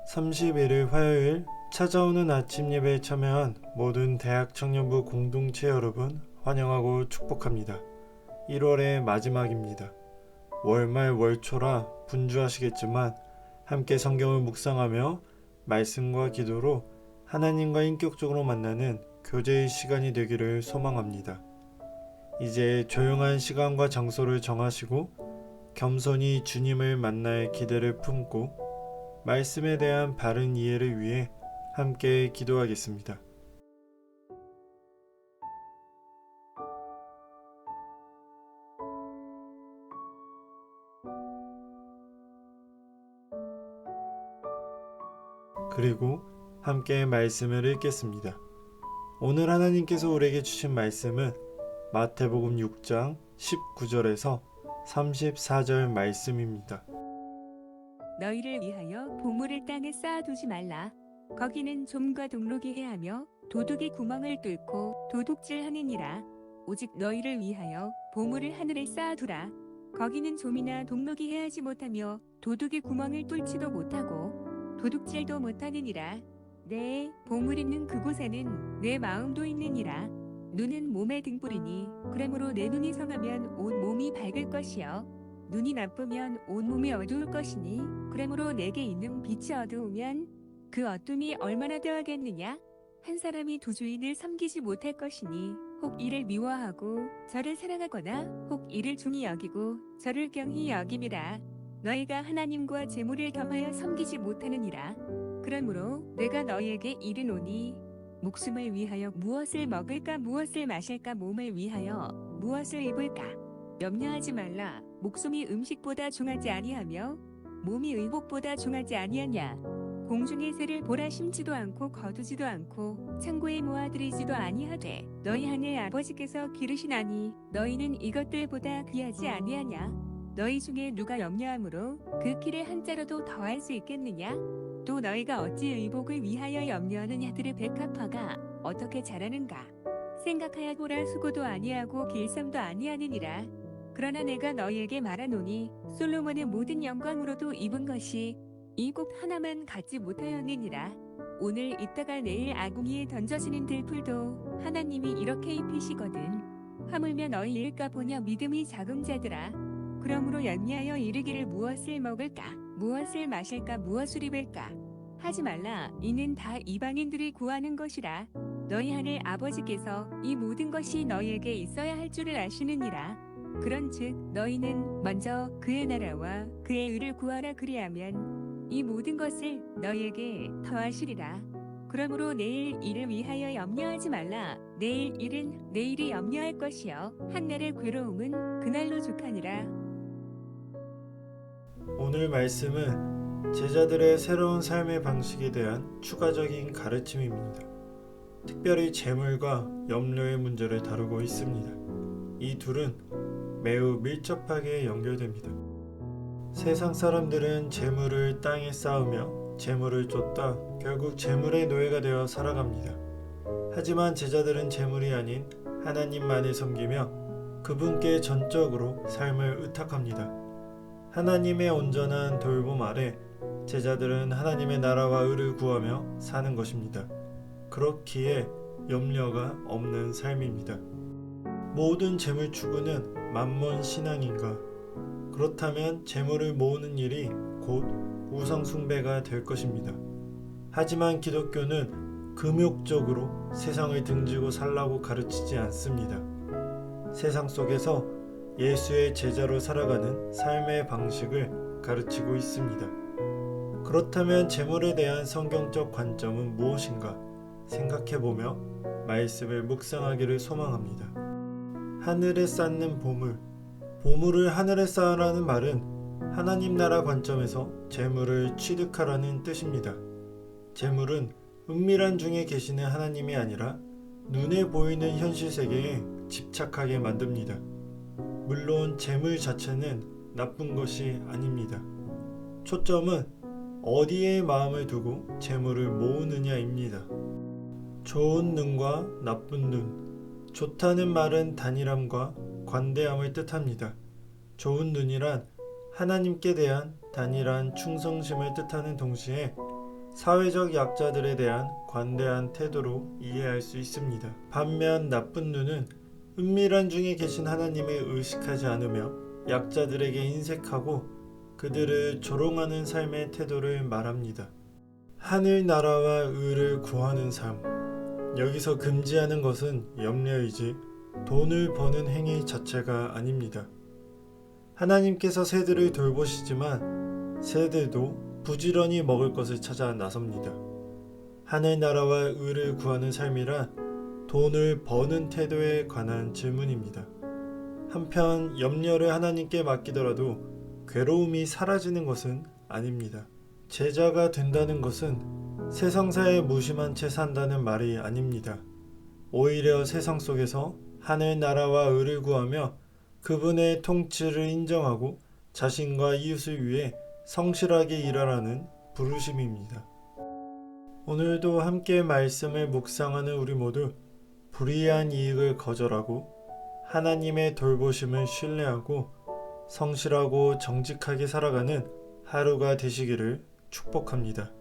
31일 화요일 찾아오는 아침 예배에 참여한 모든 대학 청년부 공동체 여러분 환영하고 축복합니다. 1월의 마지막입니다. 월말 월초라 분주하시겠지만 함께 성경을 묵상하며 말씀과 기도로 하나님과 인격적으로 만나는 교제의 시간이 되기를 소망합니다. 이제 조용한 시간과 장소를 정하시고 겸손히 주님을 만날 기대를 품고 말씀에 대한 바른 이해를 위해 함께 기도하겠습니다. 그리고 함께 말씀을 읽겠습니다. 오늘 하나님께서 우리에게 주신 말씀은 마태복음 6장 19절에서 34절 말씀입니다. 너희를 위하여 보물을 땅에 쌓아두지 말라. 거기는 좀과 동록이 해하며 도둑이 구멍을 뚫고 도둑질하느니라. 오직 너희를 위하여 보물을 하늘에 쌓아두라. 거기는 좀이나 동록이 해하지 못하며 도둑이 구멍을 뚫지도 못하고 도둑질도 못하느니라. 내 보물 있는 그곳에는 내 마음도 있느니라. 눈은 몸의 등불이니 그러므로 내 눈이 성하면 온 몸이 밝을 것이요 눈이 나쁘면 온 몸이 어두울 것이니 그러므로 내게 있는 빛이 어두우면 그 어둠이 얼마나 더하겠느냐. 한 사람이 두 주인을 섬기지 못할 것이니 혹 이를 미워하고 저를 사랑하거나 혹 이를 중히 여기고 저를 경히 여김이라. 너희가 하나님과 재물을 겸하여 섬기지 못하느니라. 그러므로 내가 너희에게 이르노니 목숨을 위하여 무엇을 먹을까 무엇을 마실까 몸을 위하여 무엇을 입을까 염려하지 말라. 목숨이 음식보다 중하지 아니하며 몸이 의복보다 중하지 아니하냐. 공중의 새를 보라 심지도 않고 거두지도 않고 창고에 모아들이지도 아니하되 너희 하늘 아버지께서 기르시나니 너희는 이것들보다 귀하지 아니하냐. 너희 중에 누가 염려함으로 그 키를 한 자라도 더할 수 있겠느냐. 또 너희가 어찌 의복을 위하여 염려하느냐. 들의 백합화가 어떻게 자라는가. 생각하여 보라. 수고도 아니하고 길쌈도 아니하느니라. 그러나 내가 너희에게 말하노니 솔로몬의 모든 영광으로도 입은 것이 이 꼭 하나만 갖지 못하였느니라. 오늘 있다가 내일 아궁이에 던져지는 들풀도 하나님이 이렇게 입히시거든. 하물며 너희 일까 보냐. 믿음이 작은 자들아. 그러므로 연미하여 이르기를 무엇을 먹을까 무엇을 마실까 무엇을 입을까 하지 말라. 이는 다 이방인들이 구하는 것이라. 너희 하늘 아버지께서 이 모든 것이 너희에게 있어야 할 줄을 아시느니라. 그런즉 너희는 먼저 그의 나라와 그의 의를 구하라. 그리하면 이 모든 것을 너희에게 더하시리라. 그러므로 내일 일을 위하여 염려하지 말라. 내일 일은 내일이 염려할 것이요 한날의 괴로움은 그날로 족하니라. 오늘 말씀은 제자들의 새로운 삶의 방식에 대한 추가적인 가르침입니다. 특별히 재물과 염려의 문제를 다루고 있습니다. 이 둘은 매우 밀접하게 연결됩니다. 세상 사람들은 재물을 땅에 쌓으며 재물을 쫓다 결국 재물의 노예가 되어 살아갑니다. 하지만 제자들은 재물이 아닌 하나님만을 섬기며 그분께 전적으로 삶을 의탁합니다. 하나님의 온전한 돌봄 아래 제자들은 하나님의 나라와 의를 구하며 사는 것입니다. 그렇기에 염려가 없는 삶입니다. 모든 재물 추구는 만몬 신앙인가? 그렇다면 재물을 모으는 일이 곧 우상 숭배가 될 것입니다. 하지만 기독교는 금욕적으로 세상을 등지고 살라고 가르치지 않습니다. 세상 속에서 예수의 제자로 살아가는 삶의 방식을 가르치고 있습니다. 그렇다면 재물에 대한 성경적 관점은 무엇인가 생각해보며 말씀을 묵상하기를 소망합니다. 하늘에 쌓는 보물, 보물을 하늘에 쌓으라는 말은 하나님 나라 관점에서 재물을 취득하라는 뜻입니다. 재물은 은밀한 중에 계시는 하나님이 아니라 눈에 보이는 현실 세계에 집착하게 만듭니다. 물론 재물 자체는 나쁜 것이 아닙니다. 초점은 어디에 마음을 두고 재물을 모으느냐입니다. 좋은 눈과 나쁜 눈, 좋다는 말은 단일함과 관대함을 뜻합니다. 좋은 눈이란 하나님께 대한 단일한 충성심을 뜻하는 동시에 사회적 약자들에 대한 관대한 태도로 이해할 수 있습니다. 반면 나쁜 눈은 은밀한 중에 계신 하나님을 의식하지 않으며 약자들에게 인색하고 그들을 조롱하는 삶의 태도를 말합니다. 하늘나라와 의를 구하는 삶. 여기서 금지하는 것은 염려이지 돈을 버는 행위 자체가 아닙니다. 하나님께서 새들을 돌보시지만 새들도 부지런히 먹을 것을 찾아 나섭니다. 하늘나라와 의를 구하는 삶이란 돈을 버는 태도에 관한 질문입니다. 한편 염려를 하나님께 맡기더라도 괴로움이 사라지는 것은 아닙니다. 제자가 된다는 것은 세상사에 무심한 채 산다는 말이 아닙니다. 오히려 세상 속에서 하늘나라와 의를 구하며 그분의 통치를 인정하고 자신과 이웃을 위해 성실하게 일하라는 부르심입니다. 오늘도 함께 말씀을 묵상하는 우리 모두 불의한 이익을 거절하고 하나님의 돌보심을 신뢰하고 성실하고 정직하게 살아가는 하루가 되시기를 축복합니다.